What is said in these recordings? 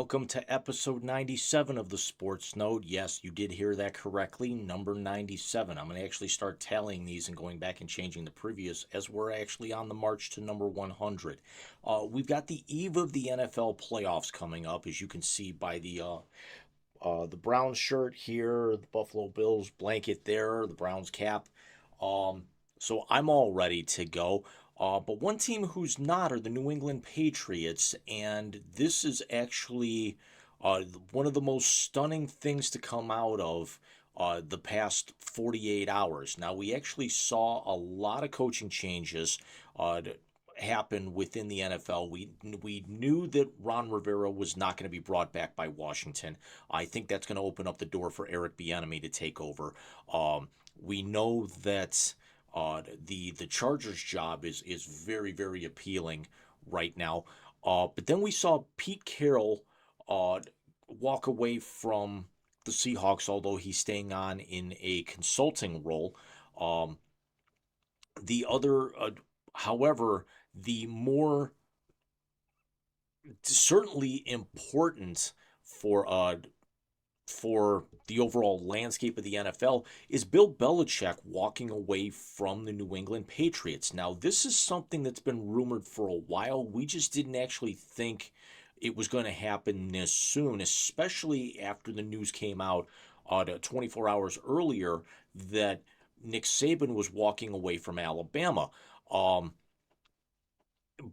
welcome to episode 97 of the Sports Node. Yes, you did hear that correctly, number 97. I'm going to actually start tallying these and going back and changing the previous as we're actually on the march to number 100. We've got the eve of the NFL playoffs coming up, as you can see by the Browns shirt here, the Buffalo Bills blanket there, the Browns cap. Um, so I'm all ready to go. But one team who's not are the New England Patriots, and this is actually one of the most stunning things to come out of the past 48 hours. Now, we actually saw a lot of coaching changes happen within the NFL. We knew that Ron Rivera was not going to be brought back by Washington. I think that's going to open up the door for Eric Bieniemy to take over. We know that the Chargers job is very very appealing right now. But then we saw Pete Carroll uh, walk away from the Seahawks, although he's staying on in a consulting role. Um, the other, however, the more certainly important for for the overall landscape of the NFL is Bill Belichick walking away from the New England Patriots. Now, this is something that's been rumored for a while. We just didn't actually think it was going to happen this soon, especially after the news came out 24 hours earlier that Nick Saban was walking away from Alabama. Um,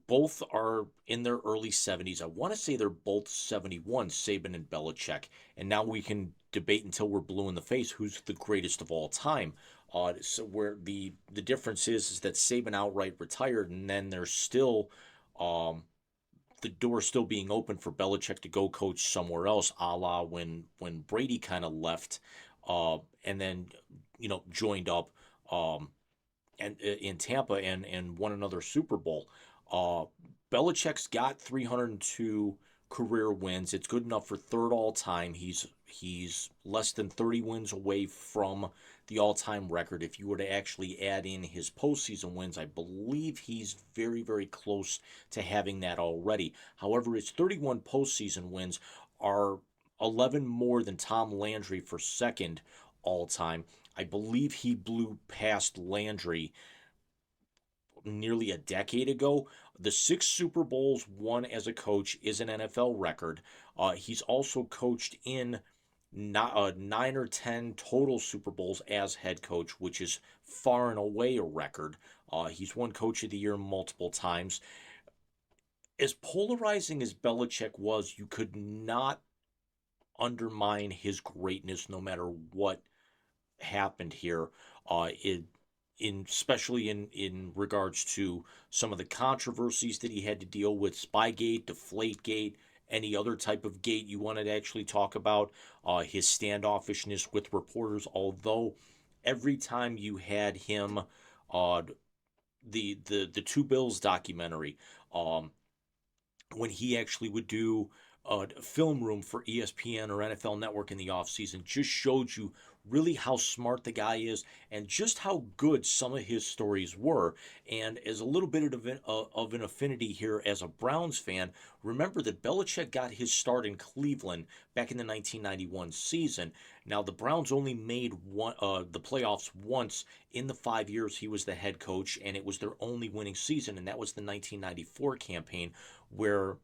both are in their early 70s. I want to say they're both 71, Saban and Belichick. And now we can debate until we're blue in the face who's the greatest of all time. So where the difference is that Saban outright retired, and then there's still um, the door still being open for Belichick to go coach somewhere else, a la when Brady kind of left, and then joined up um, and in Tampa and won another Super Bowl. Uh, Belichick's got 302 career wins. It's good enough for third all time. He's less than 30 wins away from the all-time record. If you were to actually add in his postseason wins, I believe he's very, very close to having that already. However, his 31 postseason wins are 11 more than Tom Landry for second all-time. I believe he blew past Landry nearly a decade ago. The 6 Super Bowls won as a coach is an NFL record. He's also coached in 9 or 10 total Super Bowls as head coach, which is far and away a record. He's won Coach of the Year multiple times. As polarizing as Belichick was, you could not undermine his greatness no matter what happened here. In especially in regards to some of the controversies that he had to deal with, Spygate, Deflategate, any other type of gate you wanted to actually talk about, his standoffishness with reporters. Although every time you had him, uh, the Two Bills documentary, um, when he actually would do a film room for ESPN or NFL Network in the offseason, just showed you really how smart the guy is and just how good some of his stories were. And as a little bit of an affinity here as a Browns fan, remember that Belichick got his start in Cleveland back in the 1991 season. Now, the Browns only made the playoffs once in the 5 years he was the head coach, and it was their only winning season, and that was the 1994 campaign where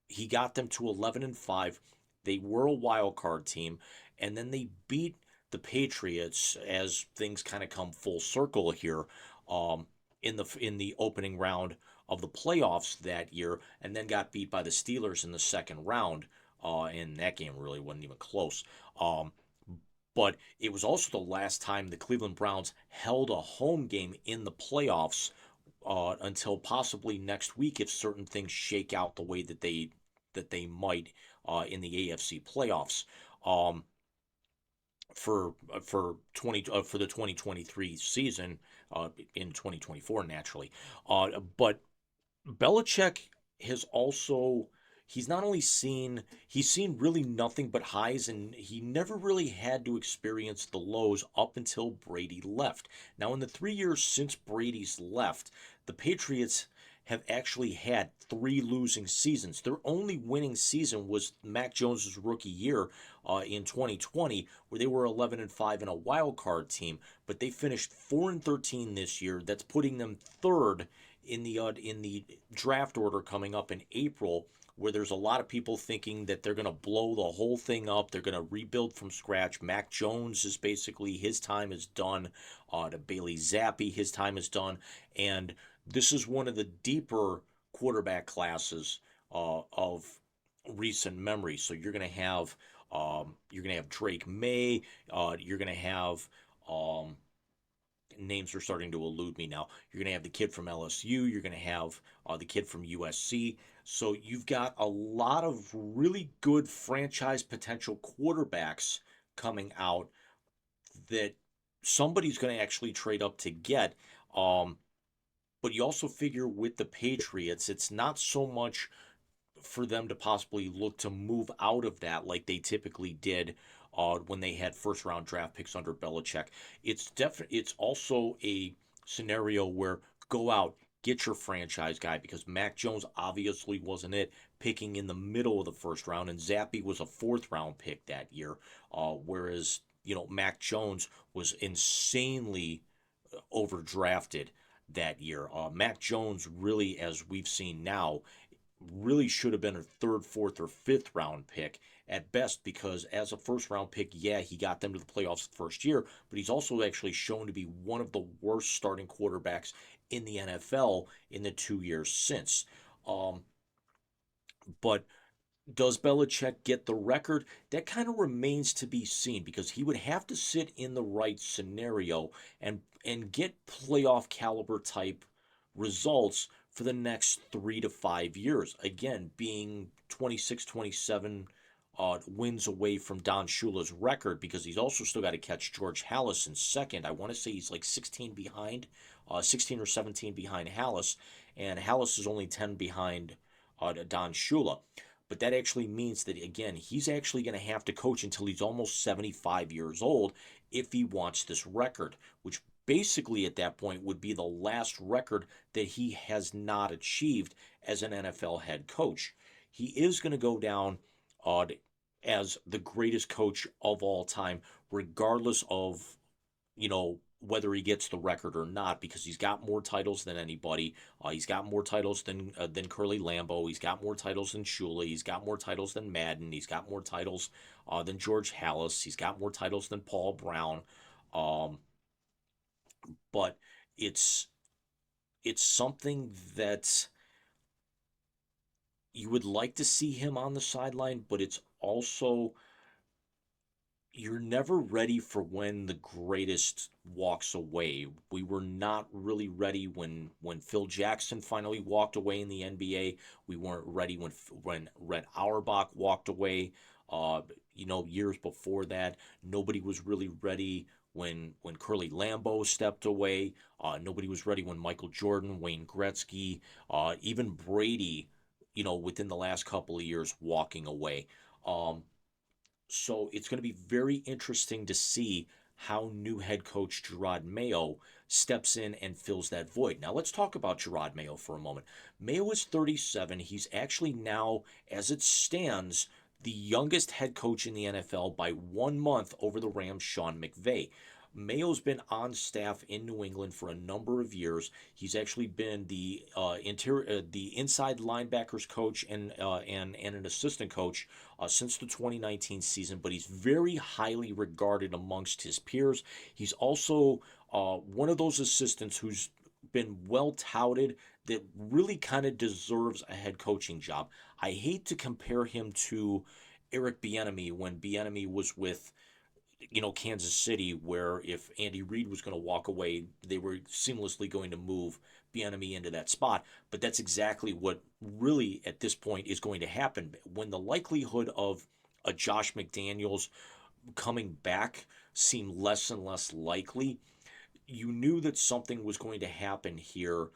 he got them to 11-5. They were a wild card team, and then they beat the Patriots as things kind of come full circle here um, in the opening round of the playoffs that year, and then got beat by the Steelers in the second round. And that game really wasn't even close. But it was also the last time the Cleveland Browns held a home game in the playoffs until possibly next week if certain things shake out the way that they might in the AFC playoffs. Um, for the 2023 season in 2024 naturally. But Belichick has also he's seen really nothing but highs, and he never really had to experience the lows up until Brady left. Now, in the 3 years since Brady's left, the Patriots have actually had three losing seasons. Their only winning season was Mac Jones's rookie year in 2020, where they were 11-5 in a wild card team. But they finished 4-13 this year. That's putting them third in the draft order coming up in April, where there's a lot of people thinking that they're going to blow the whole thing up. They're going to rebuild from scratch. Mac Jones is basically his time is done. To Bailey Zappi, his time is done. And this is one of the deeper quarterback classes of recent memory. So you're gonna have Drake May. You're gonna have names are starting to elude me now. You're going to have the kid from LSU. You're going to have the kid from USC. So you've got a lot of really good franchise potential quarterbacks coming out that somebody's going to actually trade up to get. Um, but you also figure with the Patriots, it's not so much for them to possibly look to move out of that like they typically did when they had first round draft picks under Belichick. It's also a scenario where go out, get your franchise guy because Mac Jones obviously wasn't it, picking in the middle of the first round, and Zappi was a fourth round pick that year, whereas Mac Jones was insanely overdrafted that year. Mac Jones really, as we've seen now, really should have been a third, fourth, or fifth round pick at best because as a first round pick, yeah, he got them to the playoffs the first year, but he's also actually shown to be one of the worst starting quarterbacks in the NFL in the 2 years since. Um, but does Belichick get the record? That kind of remains to be seen because he would have to sit in the right scenario and get playoff caliber type results for the next 3 to 5 years. Again, being 26, 27 wins away from Don Shula's record because he's also still got to catch George Hallis in second. I want to say he's like 16 behind, 16 or 17 behind Hallis, and Hallis is only 10 behind Don Shula. But that actually means that, again, he's actually going to have to coach until he's almost 75 years old if he wants this record, which basically at that point would be the last record that he has not achieved as an NFL head coach. He is going to go down uh, as the greatest coach of all time, regardless of whether he gets the record or not, because he's got more titles than anybody. He's got more titles than Curly Lambeau. He's got more titles than Shula. He's got more titles than Madden. He's got more titles than George Hallis. He's got more titles than Paul Brown. Um, but it's it's something that you would like to see him on the sideline, but it's also you're never ready for when the greatest walks away. We were not really ready when Phil Jackson finally walked away in the NBA. We weren't ready when Red Auerbach walked away. Years before that, nobody was really ready when Curly Lambeau stepped away. Nobody was ready when Michael Jordan, Wayne Gretzky, even Brady, within the last couple of years walking away. Um, so it's going to be very interesting to see how new head coach Gerard Mayo steps in and fills that void. Now let's talk about Gerard Mayo for a moment. Mayo is 37. He's actually now, as it stands, the youngest head coach in the NFL by 1 month over the Rams' Sean McVay. Mayo's been on staff in New England for a number of years. He's actually been the inside linebackers coach and an assistant coach since the 2019 season. But he's very highly regarded amongst his peers. He's also one of those assistants who's been well touted that really kind of deserves a head coaching job. I hate to compare him to Eric Bieniemy when Bieniemy was with Kansas City, where if Andy Reid was going to walk away, they were seamlessly going to move Bieniemy into that spot. But that's exactly what really at this point is going to happen. When the likelihood of a Josh McDaniels coming back seemed less and less likely, you knew that something was going to happen here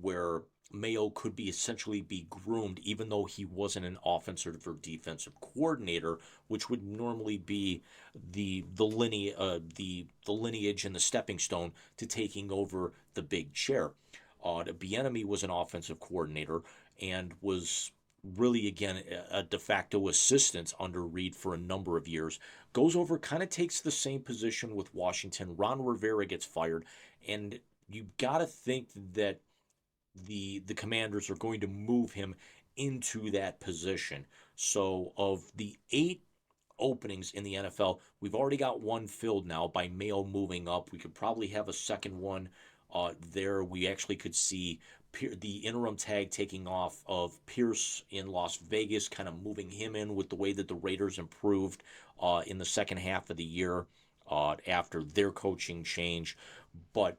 where Mayo could be essentially be groomed, even though he wasn't an offensive or defensive coordinator, which would normally be the lineage and the stepping stone to taking over the big chair. Bieniemy was an offensive coordinator and was really again a de facto assistant under Reed for a number of years. Goes over, kind of takes the same position with Washington. Ron Rivera gets fired, and you got to think that the Commanders are going to move him into that position. So of the 8 openings in the NFL, we've already got one filled now by Mayo moving up. We could probably have a second one there. We actually could see the interim tag taking off of Pierce in Las Vegas, kind of moving him in with the way that the Raiders improved in the second half of the year after their coaching change. But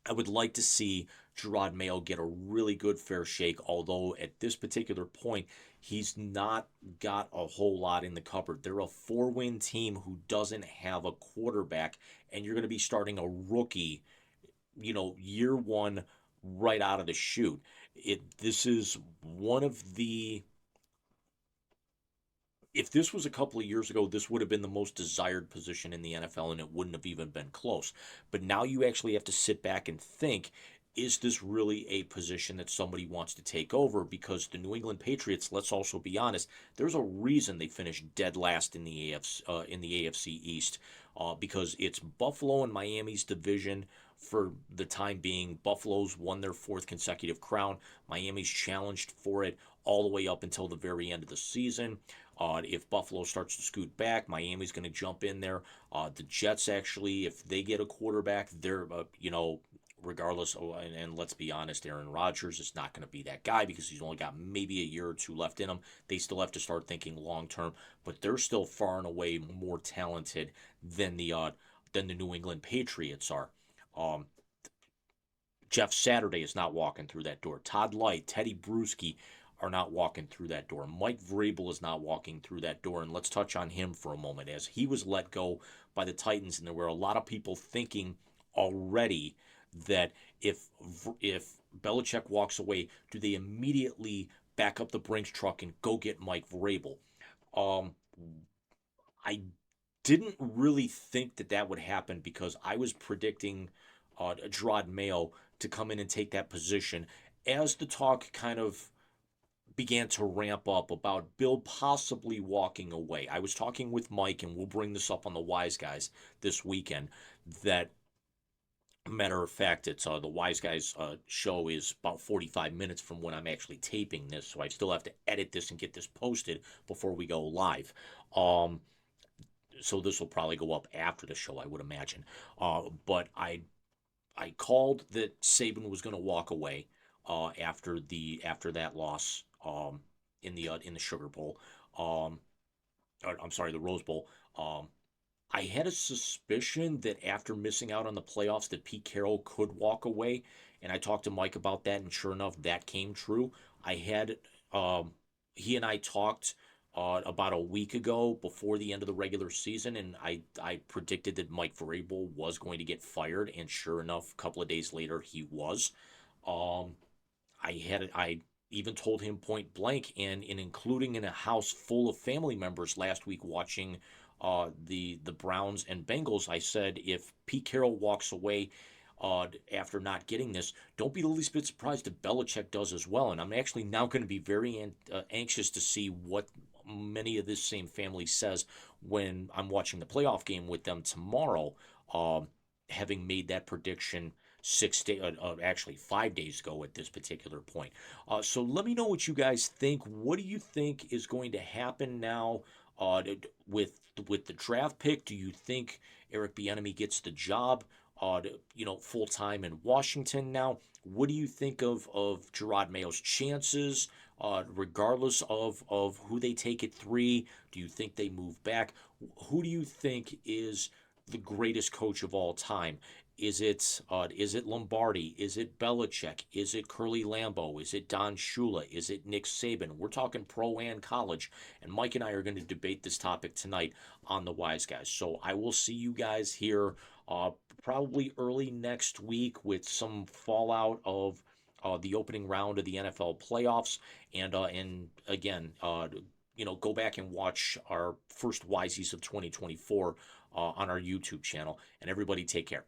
I would like to see Gerard Mayo get a really good fair shake, although at this particular point, he's not got a whole lot in the cupboard. They're a 4-win team who doesn't have a quarterback, and you're going to be starting a rookie, year one right out of the chute. This is one of the if this was a couple of years ago, this would have been the most desired position in the NFL and it wouldn't have even been close. But now you actually have to sit back and think, is this really a position that somebody wants to take over? Because the New England Patriots, let's also be honest, there's a reason they finished dead last in the AFC East, because it's Buffalo and Miami's division for the time being. Buffalo's won their fourth consecutive crown. Miami's challenged for it all the way up until the very end of the season. If Buffalo starts to scoot back, Miami's going to jump in there. The Jets, actually, if they get a quarterback, they're, regardless, and let's be honest, Aaron Rodgers is not going to be that guy because he's only got maybe a year or two left in him. They still have to start thinking long term, but they're still far and away more talented than the New England Patriots are. Um, Jeff Saturday is not walking through that door. Todd Light, Teddy Bruschi are not walking through that door. Mike Vrabel is not walking through that door. And let's touch on him for a moment, as he was let go by the Titans, and there were a lot of people thinking already that if Belichick walks away, do they immediately back up the Brinks truck and go get Mike Vrabel? Um, I didn't really think that that would happen because I was predicting Gerard Mayo to come in and take that position as the talk kind of began to ramp up about Bill possibly walking away. I was talking with Mike, and we'll bring this up on the Wise Guys this weekend. That, matter of fact, it's the Wise Guys show is about 45 minutes from when I'm actually taping this, so I still have to edit this and get this posted before we go live. Um, so this will probably go up after the show, I would imagine. But I called that Saban was going to walk away after that loss in the Sugar Bowl. Um, I'm sorry, the Rose Bowl. I had a suspicion that after missing out on the playoffs, that Pete Carroll could walk away, and I talked to Mike about that, and sure enough, that came true. I had he and I talked about a week ago before the end of the regular season, and I predicted that Mike Vrabel was going to get fired, and sure enough, a couple of days later, he was. Um, I even told him point blank, and in including in a house full of family members last week watching the Browns and Bengals, I said if Pete Carroll walks away after not getting this, don't be the least bit surprised if Belichick does as well. And I'm actually now going to be very anxious to see what many of this same family says when I'm watching the playoff game with them tomorrow, having made that prediction 6 days, actually 5 days ago at this particular point. So let me know what you guys think. What do you think is going to happen now with the draft pick? Do you think Eric Bieniemy gets the job, full time in Washington now? What do you think of Gerard Mayo's chances, regardless of who they take at 3? Do you think they move back? Who do you think is the greatest coach of all time? Is it Lombardi? Is it Belichick? Is it Curly Lambeau? Is it Don Shula? Is it Nick Saban? We're talking pro and college, and Mike and I are going to debate this topic tonight on the Wise Guys. So I will see you guys here probably early next week with some fallout of the opening round of the NFL playoffs, and again, go back and watch our first Wiseies of 2024 on our YouTube channel. And everybody, take care.